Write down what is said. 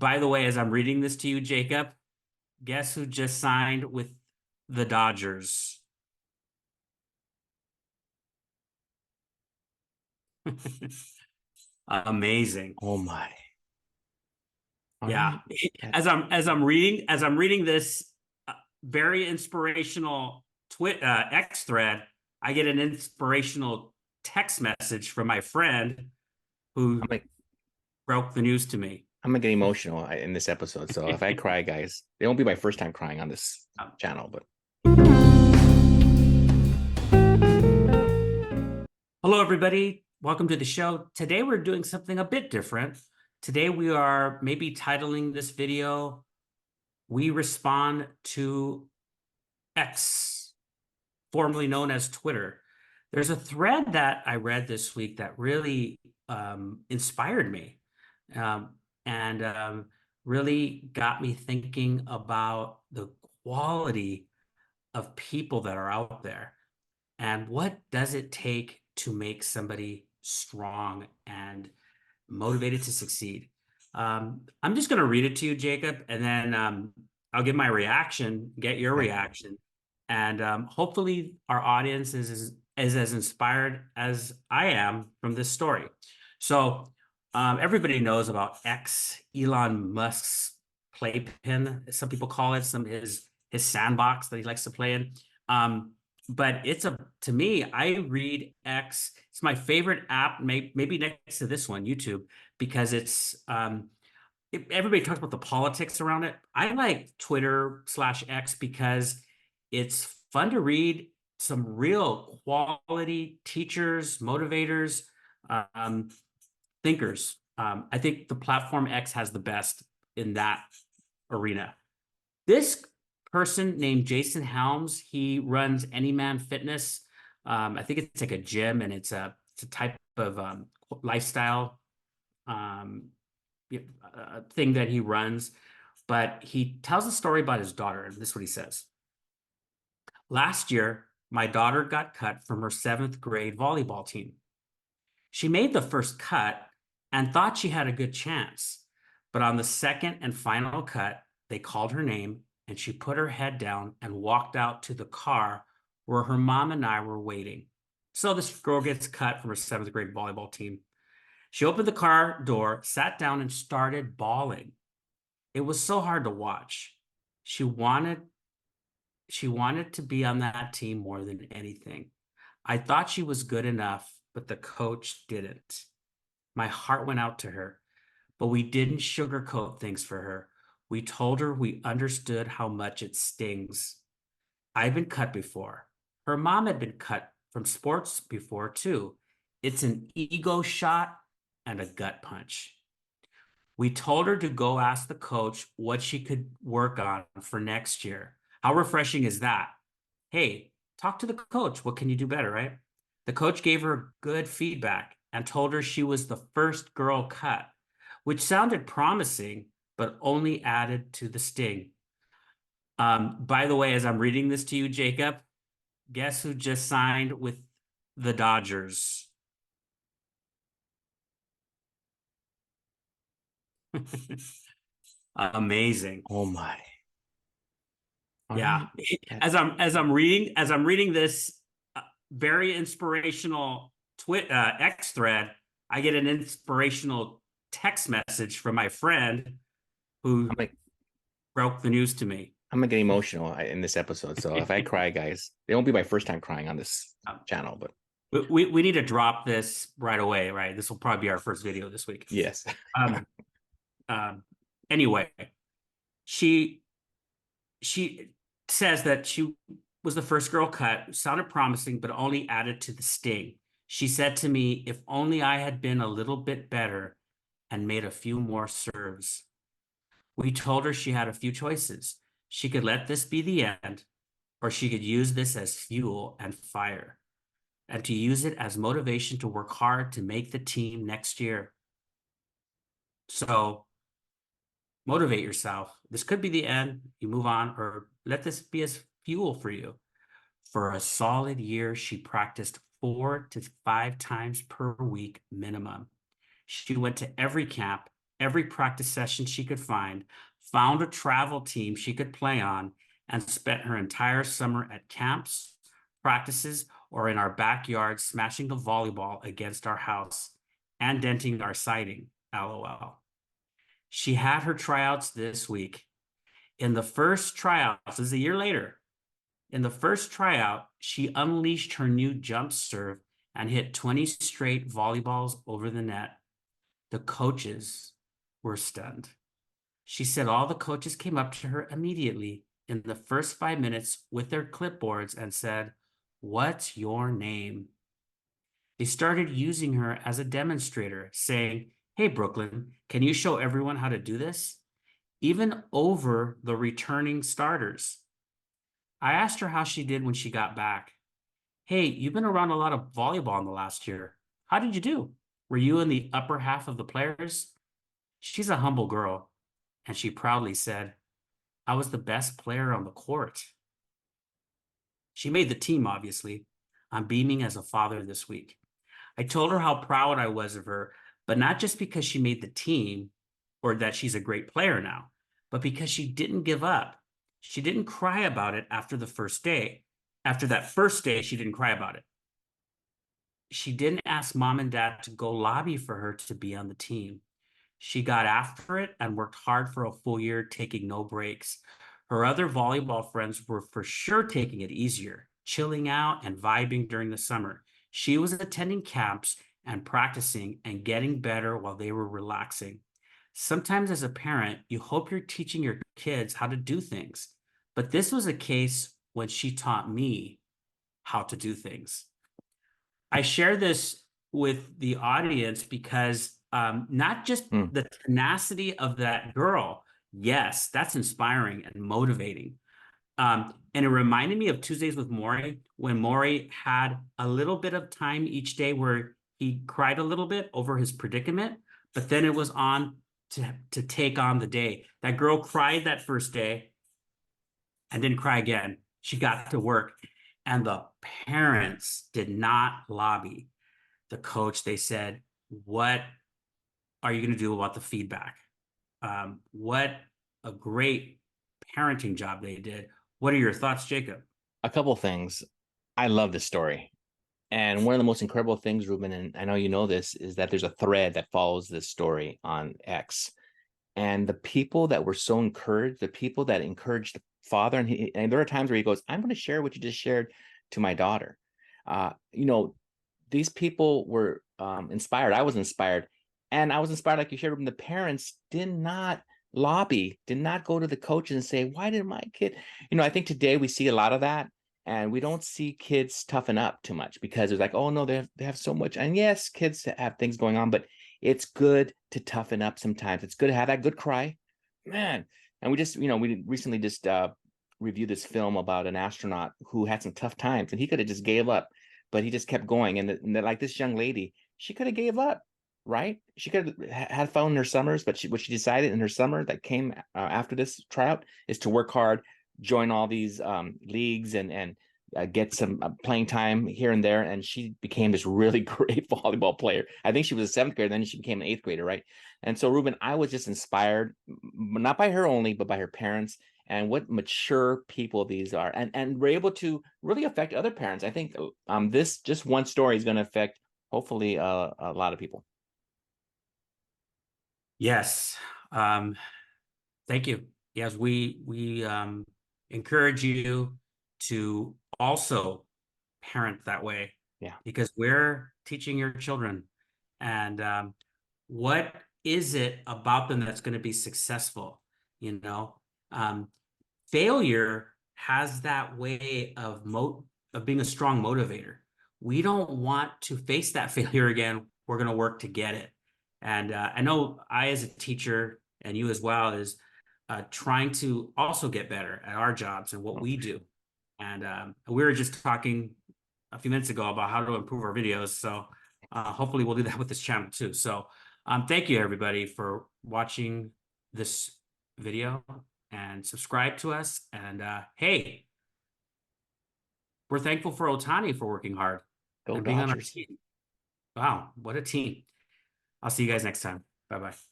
By the way, as I'm reading this to you, Jacob, guess who just signed with the Dodgers? Amazing. Oh my. All Yeah. right. That, As I'm reading this very inspirational X thread, I get an inspirational text message from my friend I'm who like broke the news to me. I'm gonna get emotional in this episode. So if I cry, guys, it won't be my first time crying on this channel, but Hello, everybody. Welcome to the show. Today, we're doing something a bit different. Today, we are maybe titling this video, We Respond to X, formerly known as Twitter. There's a thread that I read this week that really inspired me and really got me thinking about the quality of people that are out there. And what does it take to make somebody strong and motivated to succeed? I'm just going to read it to you, Jacob, and then I'll give my reaction, get your okay. reaction. And hopefully, our audience is as inspired as I am from this story. So, everybody knows about X, Elon Musk's playpen, some people call it, his sandbox that he likes to play in. But to me, I read X. It's my favorite app, maybe next to this one, YouTube, because everybody talks about the politics around it. I like Twitter/X because it's fun to read some real quality teachers, motivators, um, thinkers. I think the platform X has the best in that arena. This person named Jason Helmes, he runs Anyman Fitness. I think it's like a gym, and it's a type of lifestyle um, thing that he runs. But he tells a story about his daughter, and this is what he says. Last year, my daughter got cut from her seventh grade volleyball team. She made the first cut and thought she had a good chance. But on the second and final cut, they called her name and she put her head down and walked out to the car where her mom and I were waiting. So this girl gets cut from her seventh grade volleyball team. She opened the car door, sat down, and started bawling. It was so hard to watch. She wanted she wanted to be on that team more than anything. I thought she was good enough, but the coach didn't. My heart went out to her, but we didn't sugarcoat things for her. We told her we understood how much it stings. I've been cut before. Her mom had been cut from sports before, too. It's an ego shot and a gut punch. We told her to go ask the coach what she could work on for next year. How refreshing is that? Hey, talk to the coach. What can you do better, right? The coach gave her good feedback and told her she was the first girl cut, which sounded promising, but only added to the sting. By the way, as I'm reading this to you, Jacob, guess who just signed with the Dodgers? Amazing. Oh my. All Yeah. right. That, As I'm reading this very inspirational X thread, I get an inspirational text message from my friend I'm who like broke the news to me. I'm gonna get emotional in this episode. So if I cry, guys, it won't be my first time crying on this channel, but We need to drop this right away, right? This will probably be our first video this week. yes. Um, um, anyway, she she says that she was the first girl cut, sounded promising, but only added to the sting. She said to me, if only I had been a little bit better and made a few more serves. We told her she had a few choices. She could let this be the end, or she could use this as fuel and fire, and to use it as motivation to work hard to make the team next year. So motivate yourself. This could be the end. You move on, or let this be as fuel for you. For a solid year, she practiced 4 to 5 times per week minimum. She went to every camp, every practice session she could find, found a travel team she could play on, and spent her entire summer at camps, practices, or in our backyard smashing the volleyball against our house and denting our siding. LOL. She had her tryouts this week. In the first tryouts, this is a year later. In the first tryout, she unleashed her new jump serve and hit 20 straight volleyballs over the net. The coaches were stunned. She said all the coaches came up to her immediately in the first 5 minutes with their clipboards and said, "What's your name?" They started using her as a demonstrator, saying, "Hey, Brooklyn, can you show everyone how to do this?" Even over the returning starters. I asked her how she did when she got back. "Hey, you've been around a lot of volleyball in the last year. How did you do? Were you in the upper half of the players?" She's a humble girl, and she proudly said, "I was the best player on the court." She made the team, obviously. I'm beaming as a father this week. I told her how proud I was of her, but not just because she made the team or that she's a great player now, but because she didn't give up. She didn't cry about it after the first day. After that first day, she didn't cry about it. She didn't ask mom and dad to go lobby for her to be on the team. She got after it and worked hard for a full year, taking no breaks. Her other volleyball friends were for sure taking it easier, chilling out and vibing during the summer. She was attending camps and practicing and getting better while they were relaxing. Sometimes, as a parent, you hope you're teaching your kids how to do things. But this was a case when she taught me how to do things. I share this with the audience because not just Hmm. the tenacity of that girl, yes, that's inspiring and motivating. And it reminded me of Tuesdays with Maury when Maury had a little bit of time each day where he cried a little bit over his predicament, but then it was on to take on the day. That girl cried that first day and didn't cry again. She got to work, and the parents did not lobby the coach. They said, "What are you going to do about the feedback?" What a great parenting job they did. What are your thoughts, Jacob? A couple things. I love this story. And one of the most incredible things, Ruben, and I know you know this, is that there's a thread that follows this story on X. And the people that were so encouraged, the people that encouraged the father, and there are times where he goes, "I'm going to share what you just shared to my daughter." You know, these people were inspired. I was inspired. And I was inspired, like you shared, Ruben, the parents did not lobby, did not go to the coaches and say, "Why did my kid?" I think today we see a lot of that. And we don't see kids toughen up too much because it's like, oh no, they have so much. And yes, kids have things going on, but it's good to toughen up sometimes. It's good to have that good cry, man. And we recently just reviewed this film about an astronaut who had some tough times, and he could have just gave up, but he just kept going. Like this young lady, she could have gave up, right? She could have had fun in her summers, but what she decided in her summer that came after this tryout is to work hard, join all these leagues, and get some playing time here and there. And she became this really great volleyball player. I think she was a seventh grader, then she became an eighth grader, right? And so, Ruben, I was just inspired, not by her only, but by her parents and what mature people these are. And we're able to really affect other parents. I think this just one story is going to affect hopefully a lot of people. Yes. Um, Thank you. Yes, we encourage you to also parent that way Yeah. because we're teaching your children. And what is it about them that's going to be successful? You know, um, failure has that way of being a strong motivator. We don't want to face that failure again. We're going to work to get it. And I know I, as a teacher, and you as well, is trying to also get better at our jobs and what we do. And we were just talking a few minutes ago about how to improve our videos. So hopefully we'll do that with this channel too. So thank you everybody for watching this video and subscribe to us. And hey, we're thankful for Otani for working hard Go and being on our Dodgers. team. Wow, what a team. I'll see you guys next time. Bye-bye.